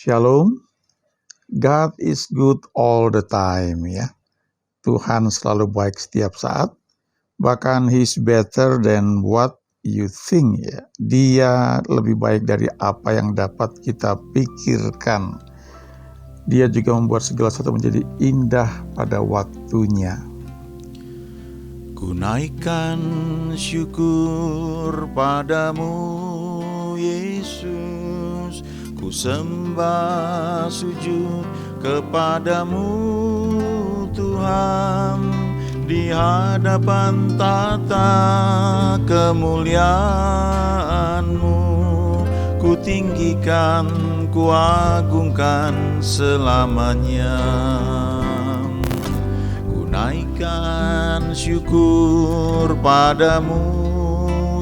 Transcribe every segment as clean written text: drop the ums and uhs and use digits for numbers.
Shalom, God is good all the time ya. Tuhan selalu baik setiap saat. Bahkan He's better than what you think ya. Dia lebih baik dari apa yang dapat kita pikirkan. Dia juga membuat segala sesuatu menjadi indah pada waktunya. Ku naikkan syukur padamu, Yesus. Ku sembah sujud kepadamu, Tuhan. Di hadapan tata kemuliaan-Mu, ku tinggikan, ku agungkan selamanya. Ku naikkan syukur padamu,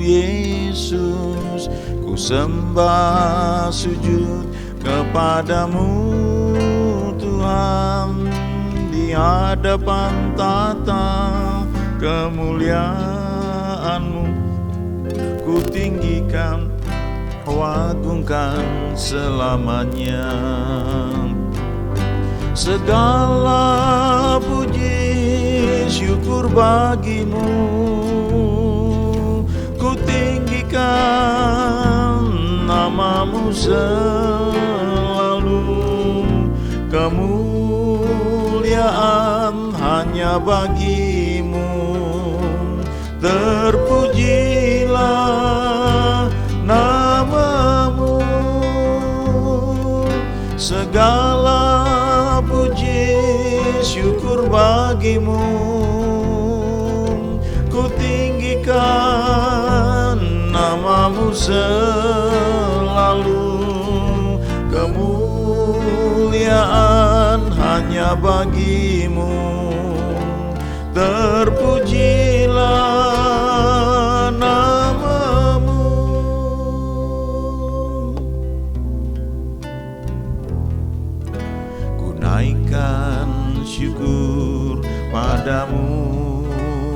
Yesus. Ku sembah sujud kepadamu, Tuhan. Di hadapan tata kemuliaan-Mu, ku tinggikan, ku agungkan selamanya. Segala puji syukur bagimu, ku tinggikan nama-Mu selalu. Kemuliaan hanya bagi-Mu, terpujilah nama-Mu. Segala puji syukur bagi-Mu, ku tinggikan nama-Mu selalu. Kemuliaan hanya bagi-Mu, terpujilah nama-Mu. Ku naikkan syukur padamu,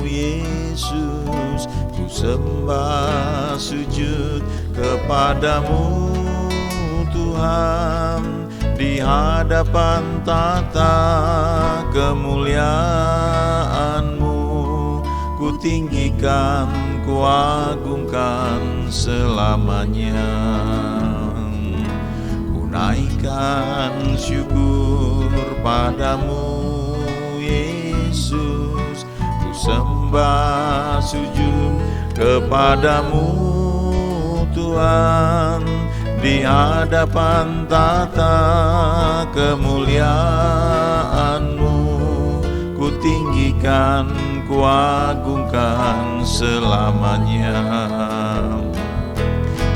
Yesus. Ku sembah sujud kepadamu, Tuhan. Di hadapan tata kemuliaan-Mu, ku tinggikan, ku agungkan selamanya. Ku naikkan syukur padamu, Yesus. Ku sembah sujud kepadamu, Tuhan. Di hadapan tata kemuliaan-Mu, ku tinggikan, ku agungkan selamanya.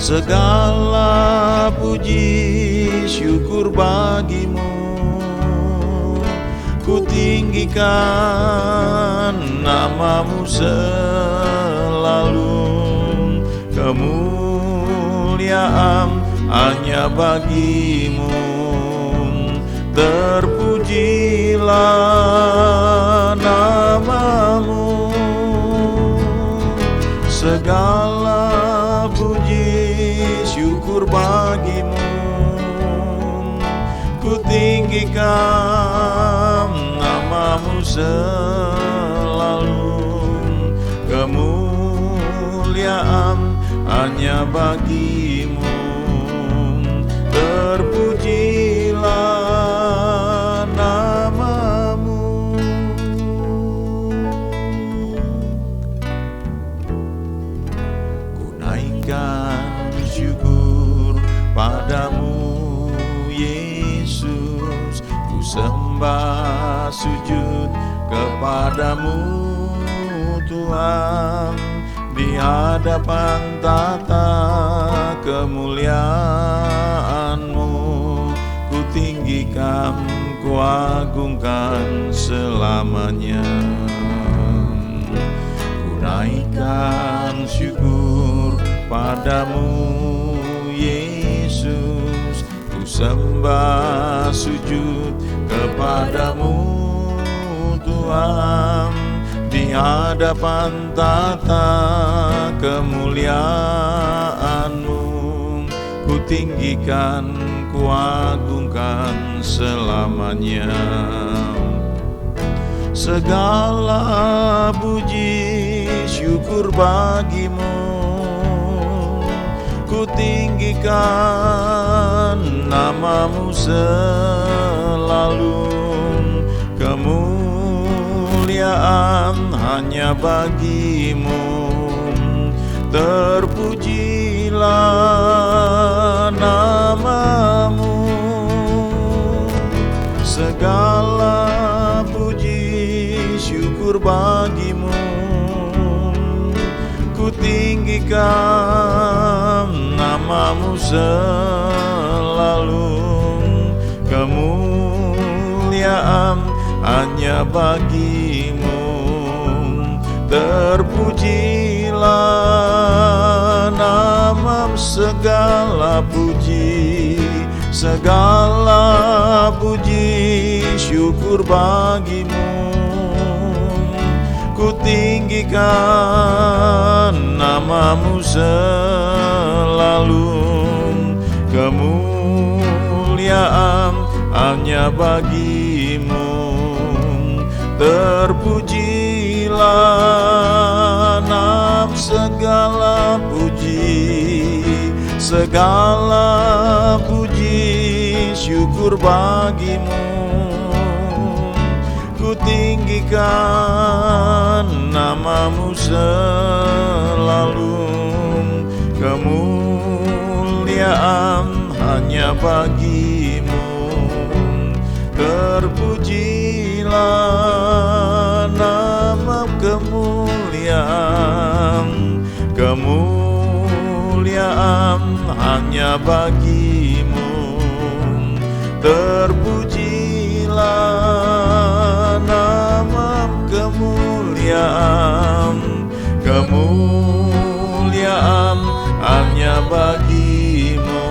Segala puji syukur bagi-Mu, ku tinggikan nama-Mu selalu. Kemuliaan hanya bagi-Mu, terpujilah nama-Mu. Segala puji syukur bagi-Mu, ku tinggikan nama-Mu selalu. Kemuliaan hanya bagi-Mu, terpujilah nama-Mu. Ku naikkan syukur padamu, Yesus. Ku sembah sujud kepadamu, Tuhan. Di hadapan tata kemuliaan-Mu, ku tinggikan, ku agungkan selamanya. Ku naikkan syukur padamu, Yesus. Ku sembah sujud kepadamu, Tuhan. Di hadapan tata kemuliaan-Mu, ku tinggikan, kuagungkan selamanya. Segala puji syukur bagimu, ku tinggikan namamu selalu. Kemuliaan hanya bagimu, terpujilah namamu. Segala puji syukur bagimu, ku tinggikan namamu selalu. Kemuliaan hanya bagimu, terpujilah namamu. Segala puji syukur bagimu, ku tinggikan namamu selalu. Kemuliaan hanya bagimu, terpujilah nam. Segala puji syukur bagimu, ku tinggikan namamu selalu. Kemuliaan hanya bagimu, terpujilah nama. Kemuliaan hanya bagimu, terpujilah nama. Kemuliaan hanya bagimu,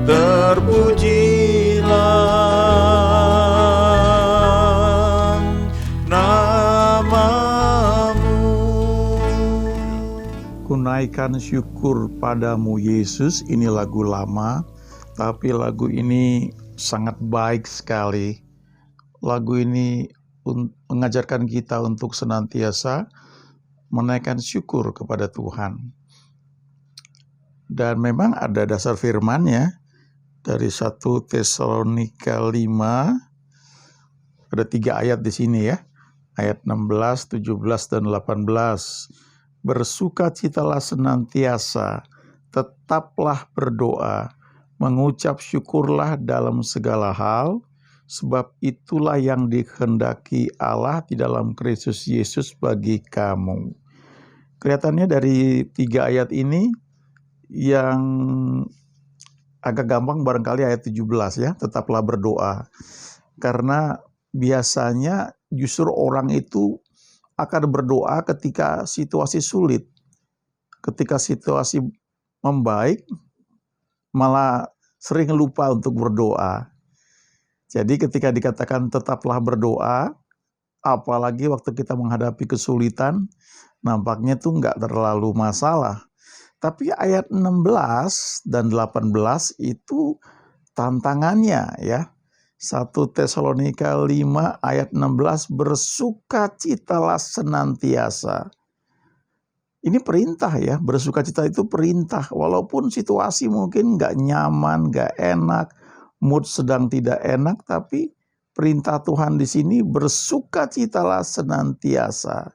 terpujilah namamu. Kunaikan syukur padamu Yesus. Ini lagu lama, tapi lagu ini sangat baik sekali. Lagu ini mengajarkan kita untuk senantiasa menaikkan syukur kepada Tuhan. Dan memang ada dasar firman-Nya dari 1 Tesalonika 5. Ada 3 ayat di sini ya. Ayat 16, 17, dan 18. Bersukacitalah senantiasa, tetaplah berdoa, mengucap syukurlah dalam segala hal, sebab itulah yang dikehendaki Allah di dalam Kristus Yesus bagi kamu. Kelihatannya dari 3 ayat ini yang agak gampang barangkali ayat 17 ya, tetaplah berdoa. Karena biasanya justru orang itu akan berdoa ketika situasi sulit. Ketika situasi membaik, malah sering lupa untuk berdoa. Jadi ketika dikatakan tetaplah berdoa, apalagi waktu kita menghadapi kesulitan, nampaknya itu nggak terlalu masalah. Tapi ayat 16 dan 18 itu tantangannya ya. 1 Tesalonika 5 ayat 16, bersukacitalah senantiasa. Ini perintah ya, bersukacita itu perintah. Walaupun situasi mungkin nggak nyaman, nggak enak, mood sedang tidak enak, tapi perintah Tuhan di sini bersukacitalah senantiasa.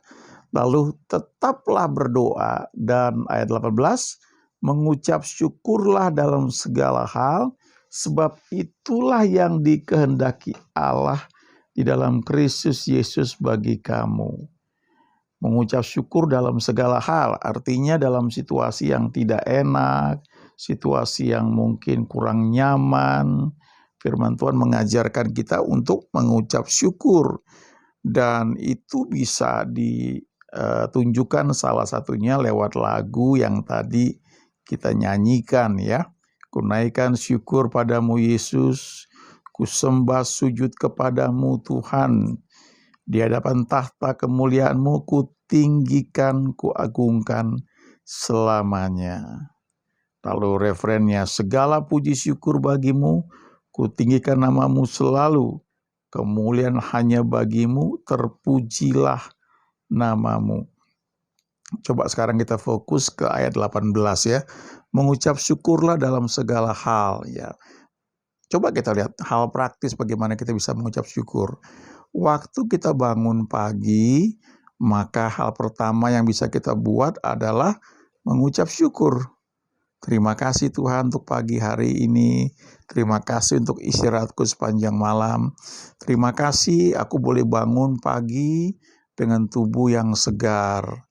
Lalu tetaplah berdoa. Dan ayat 18, mengucap syukurlah dalam segala hal, sebab itulah yang dikehendaki Allah di dalam Kristus Yesus bagi kamu. Mengucap syukur dalam segala hal, artinya dalam situasi yang tidak enak, situasi yang mungkin kurang nyaman, firman Tuhan mengajarkan kita untuk mengucap syukur. Dan itu bisa ditunjukkan salah satunya lewat lagu yang tadi kita nyanyikan ya. Kunaikan syukur padamu Yesus, ku sembah sujud kepadamu Tuhan. Di hadapan tahta kemuliaan-Mu ku tinggikan, ku agungkan selamanya. Lalu referennya, segala puji syukur bagimu, kutinggikan namamu selalu, kemuliaan hanya bagimu, terpujilah namamu. Coba sekarang kita fokus ke ayat 18 ya. Mengucap syukurlah dalam segala hal ya. Coba kita lihat hal praktis bagaimana kita bisa mengucap syukur. Waktu kita bangun pagi, maka hal pertama yang bisa kita buat adalah mengucap syukur. Terima kasih Tuhan untuk pagi hari ini. Terima kasih untuk istirahatku sepanjang malam. Terima kasih aku boleh bangun pagi dengan tubuh yang segar.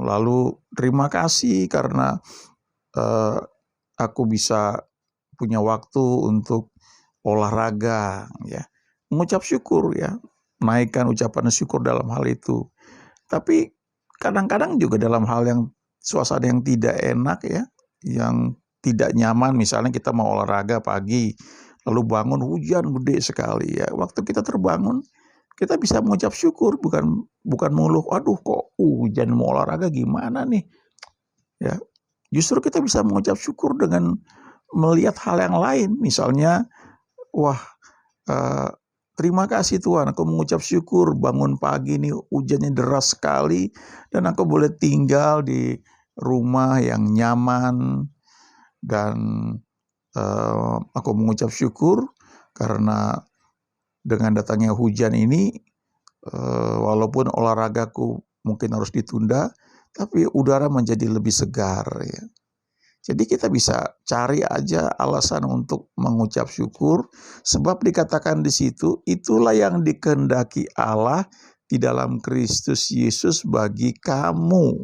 Lalu terima kasih karena aku bisa punya waktu untuk olahraga ya. Mengucap syukur ya. Naikkan ucapan syukur dalam hal itu. Tapi kadang-kadang juga dalam hal yang suasana yang tidak enak ya, yang tidak nyaman, misalnya kita mau olahraga pagi, lalu bangun hujan gede sekali ya. Waktu kita terbangun, kita bisa mengucap syukur, bukan mengeluh, aduh kok hujan mau olahraga gimana nih. Ya, justru kita bisa mengucap syukur dengan melihat hal yang lain, misalnya, wah, terima kasih Tuhan, aku mengucap syukur bangun pagi ini hujannya deras sekali dan aku boleh tinggal di rumah yang nyaman dan aku mengucap syukur karena dengan datangnya hujan ini walaupun olahragaku mungkin harus ditunda, tapi udara menjadi lebih segar ya. Jadi kita bisa cari aja alasan untuk mengucap syukur, sebab dikatakan di situ, itulah yang dikehendaki Allah di dalam Kristus Yesus bagi kamu.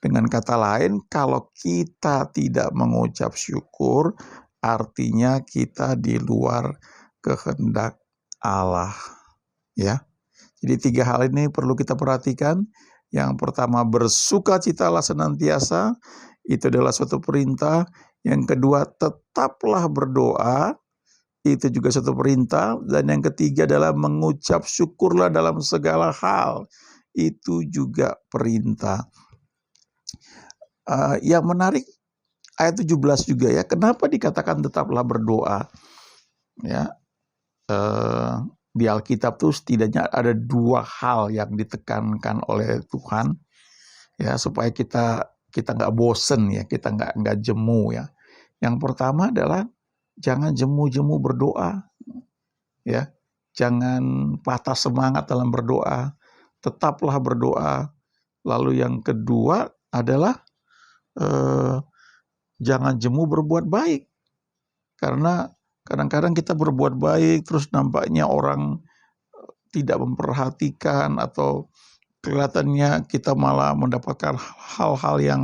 Dengan kata lain, kalau kita tidak mengucap syukur, artinya kita di luar kehendak Allah. Ya. Jadi 3 hal ini perlu kita perhatikan. Yang pertama, bersukacitalah senantiasa. Itu adalah suatu perintah. Yang kedua, tetaplah berdoa. Itu juga suatu perintah. Dan yang ketiga adalah mengucap syukurlah dalam segala hal. Itu juga perintah. Yang menarik ayat 17 juga ya. Kenapa dikatakan tetaplah berdoa? Ya. Di Alkitab tuh setidaknya ada 2 hal yang ditekankan oleh Tuhan. Ya, supaya kita nggak bosen ya, kita nggak jemu ya. Yang pertama adalah jangan jemu-jemu berdoa, ya, jangan patah semangat dalam berdoa, tetaplah berdoa. Lalu yang kedua adalah jangan jemu berbuat baik, karena kadang-kadang kita berbuat baik terus nampaknya orang tidak memperhatikan atau kelihatannya kita malah mendapatkan hal-hal yang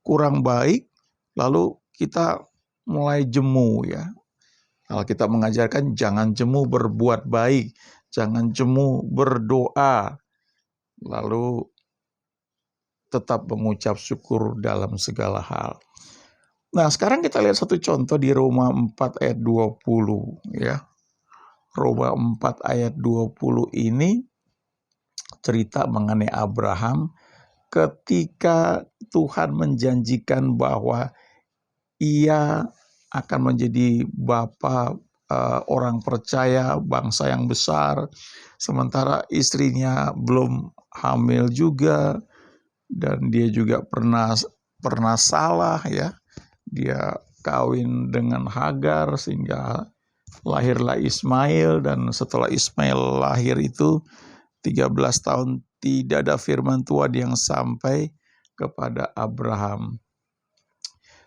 kurang baik, lalu kita mulai jemu ya. Alkitab mengajarkan jangan jemu berbuat baik, jangan jemu berdoa, lalu tetap mengucap syukur dalam segala hal. Nah, sekarang kita lihat satu contoh di Roma 4 ayat 20 ya. Roma 4 ayat 20 ini cerita mengenai Abraham ketika Tuhan menjanjikan bahwa ia akan menjadi bapa orang percaya, bangsa yang besar, sementara istrinya belum hamil juga dan dia juga pernah salah ya. Dia kawin dengan Hagar sehingga lahirlah Ismail, dan setelah Ismail lahir itu 13 tahun tidak ada firman Tuhan yang sampai kepada Abraham.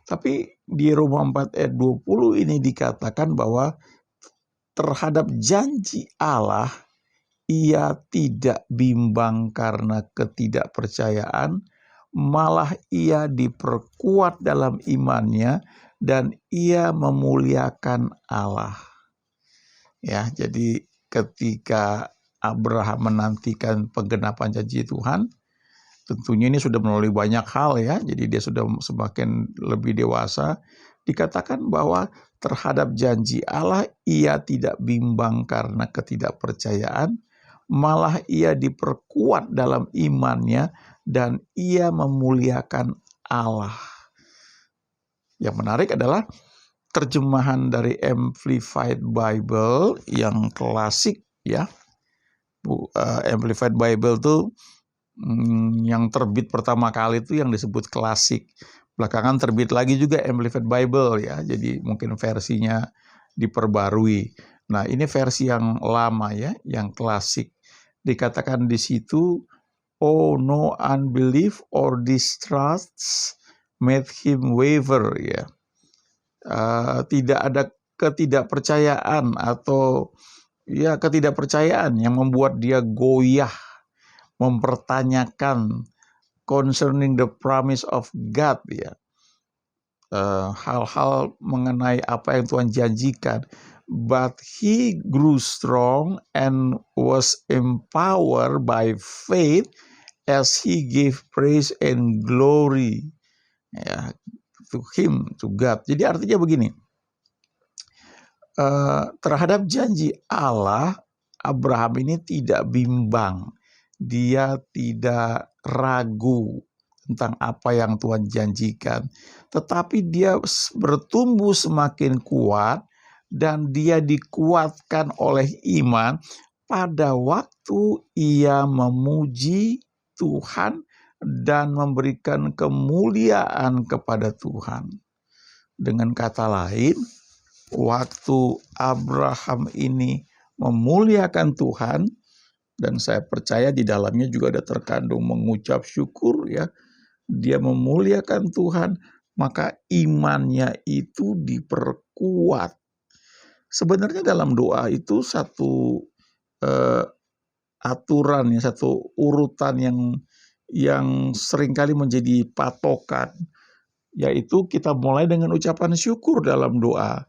Tapi di Roma 4 ayat 20 ini dikatakan bahwa terhadap janji Allah ia tidak bimbang karena ketidakpercayaan, malah ia diperkuat dalam imannya dan ia memuliakan Allah. Ya, jadi ketika Abraham menantikan penggenapan janji Tuhan, tentunya ini sudah melalui banyak hal ya, jadi dia sudah semakin lebih dewasa. Dikatakan bahwa terhadap janji Allah ia tidak bimbang karena ketidakpercayaan, malah ia diperkuat dalam imannya dan ia memuliakan Allah. Yang menarik adalah terjemahan dari Amplified Bible yang klasik ya. Amplified Bible tuh yang terbit pertama kali itu yang disebut klasik. Belakangan terbit lagi juga Amplified Bible ya. Jadi mungkin versinya diperbarui. Nah, ini versi yang lama ya, yang klasik. Dikatakan di situ, "Oh, no unbelief or distrust made him waver," ya. Tidak ada ketidakpercayaan atau ya ketidakpercayaan yang membuat dia goyah, mempertanyakan concerning the promise of God ya. Hal-hal mengenai apa yang Tuhan janjikan. But he grew strong and was empowered by faith as he gave praise and glory ya, to him, to God. Jadi artinya begini, terhadap janji Allah, Abraham ini tidak bimbang, dia tidak ragu tentang apa yang Tuhan janjikan, tetapi dia bertumbuh semakin kuat dan dia dikuatkan oleh iman pada waktu ia memuji Tuhan dan memberikan kemuliaan kepada Tuhan. Dengan kata lain, waktu Abraham ini memuliakan Tuhan, dan saya percaya di dalamnya juga ada terkandung mengucap syukur ya, dia memuliakan Tuhan, maka imannya itu diperkuat. Sebenarnya dalam doa itu satu aturan ya, satu urutan yang seringkali menjadi patokan, yaitu kita mulai dengan ucapan syukur dalam doa.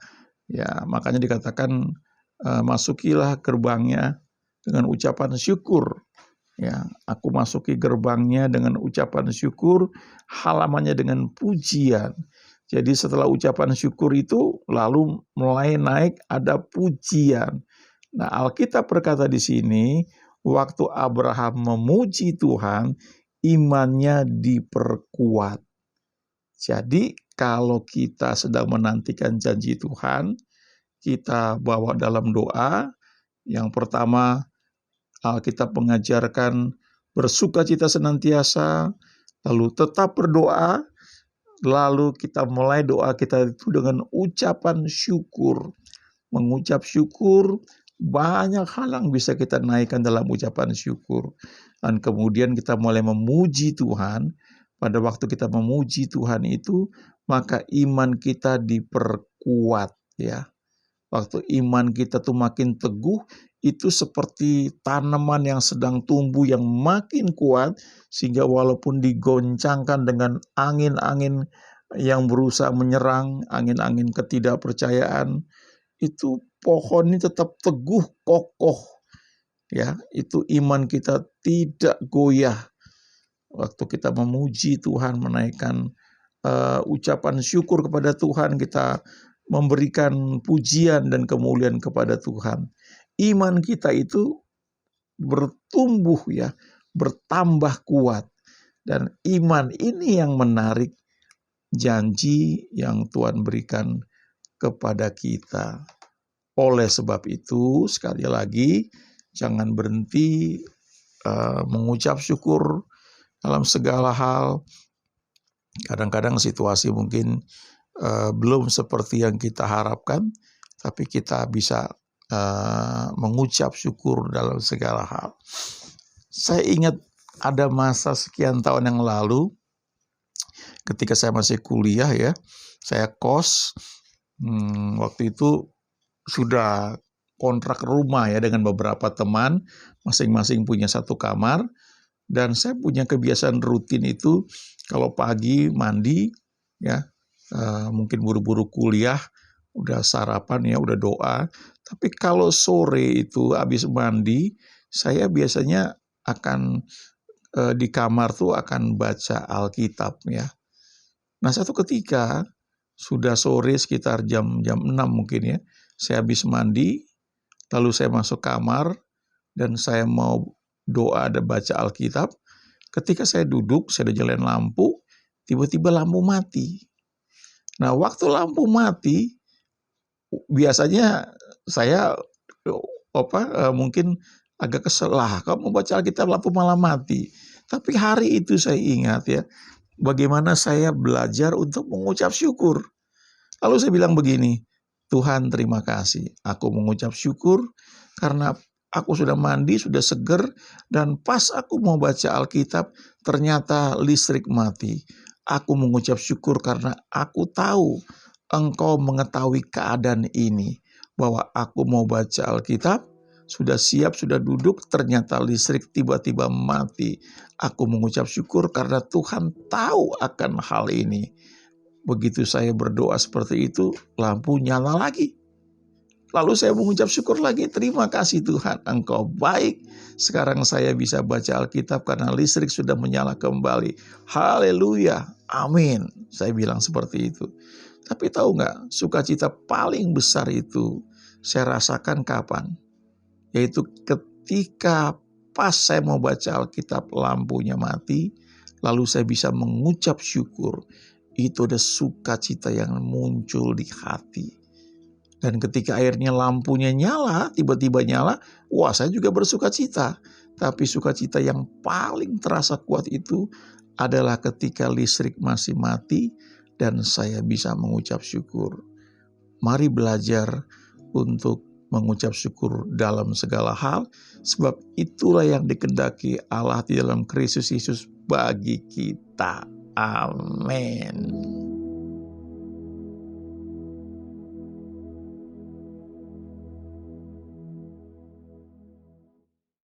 Ya, makanya dikatakan masukilah gerbangnya dengan ucapan syukur. Ya, aku masuki gerbangnya dengan ucapan syukur, halamannya dengan pujian. Jadi setelah ucapan syukur itu lalu mulai naik ada pujian. Nah, Alkitab berkata di sini, waktu Abraham memuji Tuhan, imannya diperkuat. Jadi kalau kita sedang menantikan janji Tuhan, kita bawa dalam doa. Yang pertama, Alkitab mengajarkan bersukacita senantiasa, lalu tetap berdoa, lalu kita mulai doa kita itu dengan ucapan syukur. Mengucap syukur, banyak hal yang bisa kita naikkan dalam ucapan syukur. Dan kemudian kita mulai memuji Tuhan. Pada waktu kita memuji Tuhan itu, maka iman kita diperkuat ya. Waktu iman kita tuh makin teguh, itu seperti tanaman yang sedang tumbuh yang makin kuat, sehingga walaupun digoncangkan dengan angin-angin yang berusaha menyerang, angin-angin ketidakpercayaan, itu pohon ini tetap teguh, kokoh. Ya, itu iman kita tidak goyah. Waktu kita memuji Tuhan, menaikkan ucapan syukur kepada Tuhan, kita memberikan pujian dan kemuliaan kepada Tuhan. Iman kita itu bertumbuh ya, bertambah kuat. Dan iman ini yang menarik janji yang Tuhan berikan kepada kita. Oleh sebab itu, sekali lagi, jangan berhenti mengucap syukur dalam segala hal. Kadang-kadang situasi mungkin belum seperti yang kita harapkan, tapi kita bisa mengucap syukur dalam segala hal. Saya ingat ada masa sekian tahun yang lalu, ketika saya masih kuliah ya, saya kos, waktu itu sudah kontrak rumah ya dengan beberapa teman, masing-masing punya satu kamar, dan saya punya kebiasaan rutin itu kalau pagi mandi ya, mungkin buru-buru kuliah, udah sarapan ya, udah doa. Tapi kalau sore itu habis mandi, saya biasanya akan di kamar tuh akan baca Alkitab ya. Nah, satu ketika sudah sore sekitar jam 6 mungkin ya, saya habis mandi, lalu saya masuk kamar dan saya mau doa dan baca Alkitab. Ketika saya duduk, saya udah nyalain lampu, tiba-tiba lampu mati. Nah, waktu lampu mati, biasanya saya mungkin agak kesel, lah kamu baca Alkitab lampu malah mati. Tapi hari itu saya ingat ya, bagaimana saya belajar untuk mengucap syukur. Lalu saya bilang begini, Tuhan terima kasih, aku mengucap syukur karena aku sudah mandi, sudah seger, dan pas aku mau baca Alkitab, ternyata listrik mati. Aku mengucap syukur karena aku tahu Engkau mengetahui keadaan ini, bahwa aku mau baca Alkitab, sudah siap, sudah duduk, ternyata listrik tiba-tiba mati. Aku mengucap syukur karena Tuhan tahu akan hal ini. Begitu saya berdoa seperti itu, lampu nyala lagi. Lalu saya mengucap syukur lagi, terima kasih Tuhan, Engkau baik. Sekarang saya bisa baca Alkitab karena listrik sudah menyala kembali. Haleluya, amin. Saya bilang seperti itu. Tapi tahu nggak, sukacita paling besar itu saya rasakan kapan? Yaitu ketika pas saya mau baca Alkitab, lampunya mati, lalu saya bisa mengucap syukur. Itu ada sukacita yang muncul di hati. Dan ketika akhirnya lampunya nyala, tiba-tiba nyala, wah saya juga bersukacita. Tapi sukacita yang paling terasa kuat itu adalah ketika listrik masih mati dan saya bisa mengucap syukur. Mari belajar untuk mengucap syukur dalam segala hal, sebab itulah yang dikehendaki Allah di dalam Kristus Yesus bagi kita. Amin.